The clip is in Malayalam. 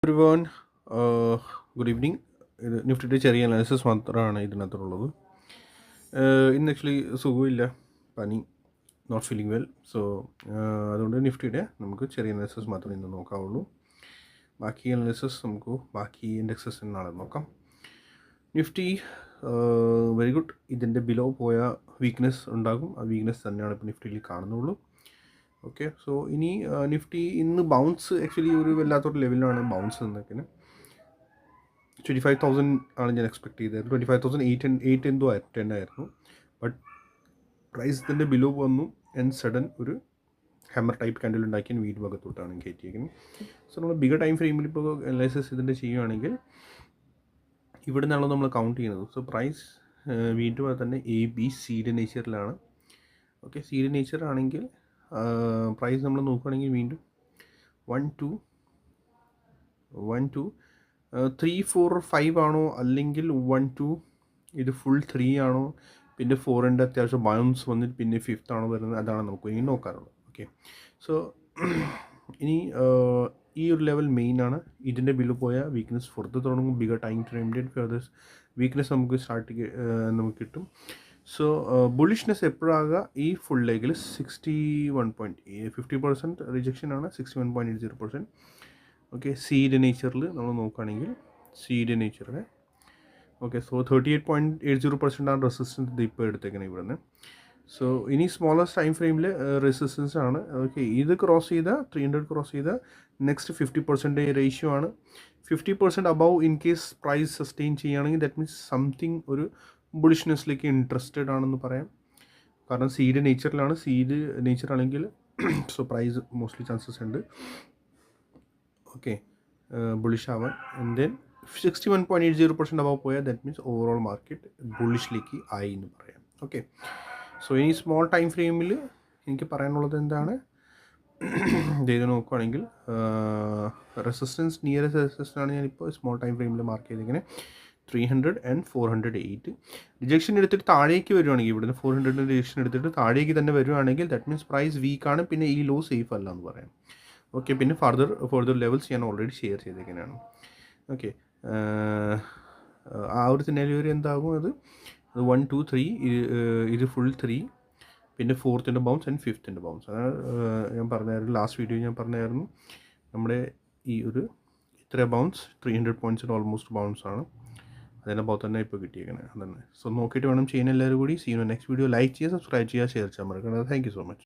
Everyone, good evening. ഇത് നിഫ്റ്റിയുടെ ചെറിയ അനാലിസിസ് മാത്രമാണ് ഇതിനകത്തുള്ളത്. ഇന്ന് ആക്ച്വലി സുഖമില്ല, പനി, നോട്ട് ഫീലിംഗ് വെൽ. സോ അതുകൊണ്ട് നിഫ്റ്റിയുടെ നമുക്ക് ചെറിയ അനാലിസിസ് മാത്രമേ ഇന്ന് നോക്കാവുള്ളൂ. ബാക്കി അനാലിസിസ് നമുക്ക് ബാക്കി ഇൻഡെക്സസ് നാളെ നോക്കാം. Nifty very good. ഇതിൻ്റെ ബിലോ പോയ വീക്ക്നെസ് ഉണ്ടാകും. ആ വീക്ക്നെസ് തന്നെയാണ് ഇപ്പോൾ നിഫ്റ്റിയിൽ കാണുന്നുള്ളൂ. ഓക്കെ, സോ ഇനി നിഫ്റ്റി ഇന്ന് ബൗൺസ് ആക്ച്വലി ഒരു വല്ലാത്തൊരു ലെവലിലാണ് ബൗൺസ് നിൽക്കുന്നത്. 25,000 ആണ് ഞാൻ എക്സ്പെക്ട് ചെയ്തത്. 25,800 എന്തോ 10 ആയിരുന്നു. ബട്ട് പ്രൈസ് ഇതിൻ്റെ ബിലോ വന്നു ആൻഡ് സഡൻ ഒരു ഹാമർ ടൈപ്പ് കാൻഡിൽ ഉണ്ടാക്കിയ വീട് ഭാഗത്തോട്ടാണ് കയറ്റിയിരിക്കുന്നത്. സോ നമ്മൾ ബിഗർ ടൈം ഫ്രെയിമിൽ ഇപ്പോൾ അനലൈസിസ് ഇതിൻ്റെ ചെയ്യുകയാണെങ്കിൽ ഇവിടെ നിന്നാണല്ലോ നമ്മൾ കൗണ്ട് ചെയ്യുന്നത്. സോ പ്രൈസ് വീണ്ടും അത് തന്നെ ABC നേച്ചറിലാണ്. ഓക്കെ, CD നേച്ചർ ആണെങ്കിൽ പ്രൈസ് നമ്മൾ നോക്കുകയാണെങ്കിൽ വീണ്ടും 1 2 3 4 5 ആണോ, അല്ലെങ്കിൽ 1 2 ഇത് ഫുൾ 3 ആണോ, പിന്നെ 4ൻ്റെ അത്യാവശ്യം ബൗൺസ് വന്നിട്ട് പിന്നെ 5th ആണോ വരുന്നത്, അതാണ് നമുക്ക് ഇനി നോക്കാറുള്ളത്. ഓക്കെ, സോ ഇനി ഈ ഒരു ലെവൽ മെയിൻ ആണ്. ഇതിൻ്റെ ബില്ല് പോയ വീക്ക്നെസ് പുറത്ത് തുടങ്ങും. ബിഗർ ടൈം ഫ്രെയിമിൻ്റെ ഫെർദേഴ്സ് വീക്ക്നെസ് നമുക്ക് നമുക്ക് കിട്ടും. സോ ബുള്ളിഷ്നെസ് എപ്പോഴാകുക, ഈ ഫുൾ ലെഗിൽ 50% റിജക്ഷൻ ആണ്, 61.80%. ഓക്കെ, സീഡ് നേച്ചറിൽ നമ്മൾ നോക്കുകയാണെങ്കിൽ നേച്ചറിൽ ഓക്കെ, സോ 38.80% ആണ് റെസിസ്റ്റൻസ് ഇത് ഇപ്പോൾ എടുത്തേക്കുന്നത് ഇവിടുന്ന്. സോ ഇനി സ്മോളസ്റ്റ് ടൈം ഫ്രെയിമിൽ റെസിസ്റ്റൻസ് ആണ്. ഓക്കെ, ഇത് ക്രോസ് ചെയ്ത 300 ക്രോസ് ചെയ്ത നെക്സ്റ്റ് 50% റേഷ്യോ ആണ്. 50% above in case price sustain ചെയ്യുകയാണെങ്കിൽ ദാറ്റ് മീൻസ് സംതിങ് ഒരു ബുളിഷ്നെസ്സിലേക്ക് ഇൻട്രസ്റ്റഡ് ആണെന്ന് പറയാം. കാരണം സീഡ് നേച്ചറിലാണ്. സീഡ് നേച്ചർ ആണെങ്കിൽ സോ പ്രൈസ് മോസ്റ്റ്ലി ചാൻസസ് ഉണ്ട് ഓക്കെ ബുളിഷ് ആവാൻ. ആൻഡ് ദെൻ 61.80% അബവ് പോയാൽ ദാറ്റ് മീൻസ് ഓവറോൾ മാർക്കറ്റ് ബുള്ളിഷിലേക്ക് ആയി എന്ന് പറയാം. ഓക്കെ, സോ ഇനി സ്മോൾ ടൈം ഫ്രെയിമിൽ എനിക്ക് പറയാനുള്ളത് എന്താണ്, ഇത് നോക്കുകയാണെങ്കിൽ നിയറസ്റ്റ് റെസിസ്റ്റൻസ് ആണ് ഞാനിപ്പോൾ സ്മോൾ ടൈം ഫ്രെയിമിൽ മാർക്ക് ചെയ്തിങ്ങനെ 300 and 408. റിജക്ഷൻ എടുത്തിട്ട് താഴേക്ക് വരുവാണെങ്കിൽ, ഇവിടുന്ന് 400 റിജക്ഷൻ എടുത്തിട്ട് താഴേക്ക് തന്നെ വരുവാണെങ്കിൽ ദാറ്റ് മീൻസ് പ്രൈസ് വീക്കാണ്, പിന്നെ ഈ ലോ സേഫ് അല്ല എന്ന് പറയാം. ഓക്കെ, പിന്നെ ഫർദർ ലെവൽസ് ഞാൻ ഓൾറെഡി ഷെയർ ചെയ്തേക്കാനാണ്. ഓക്കെ, ആ ഒരു സിനാരിയോ എന്താകും, അത് 1 2 3 ഇത് ഫുൾ 3, പിന്നെ 4th bounce and 5th bounce. അതാണ് ഞാൻ പറഞ്ഞായിരുന്നു ലാസ്റ്റ് വീഡിയോ. ഞാൻ പറഞ്ഞായിരുന്നു നമ്മുടെ ഈ ഒരു ഇത്ര ബൗൺസ് 300 പോയിൻറ്റ്സിന് ഓൾമോസ്റ്റ് ബൗൺസ് ആണ്. അതിൻ്റെ ഭാഗത്ത് തന്നെ ഇപ്പോൾ കിട്ടിയേക്കുന്നത് അതന്നെ. സോ നോക്കിയിട്ട് വേണം ചെയ്യാൻ എല്ലാവരും കൂടി. See you next video. Like ചെയ്യുക, സബ്സ്ക്രൈബ് ചെയ്യുക, ഷെയർ ചെയ്യാൻ മറക്കരുത്. Thank you so much.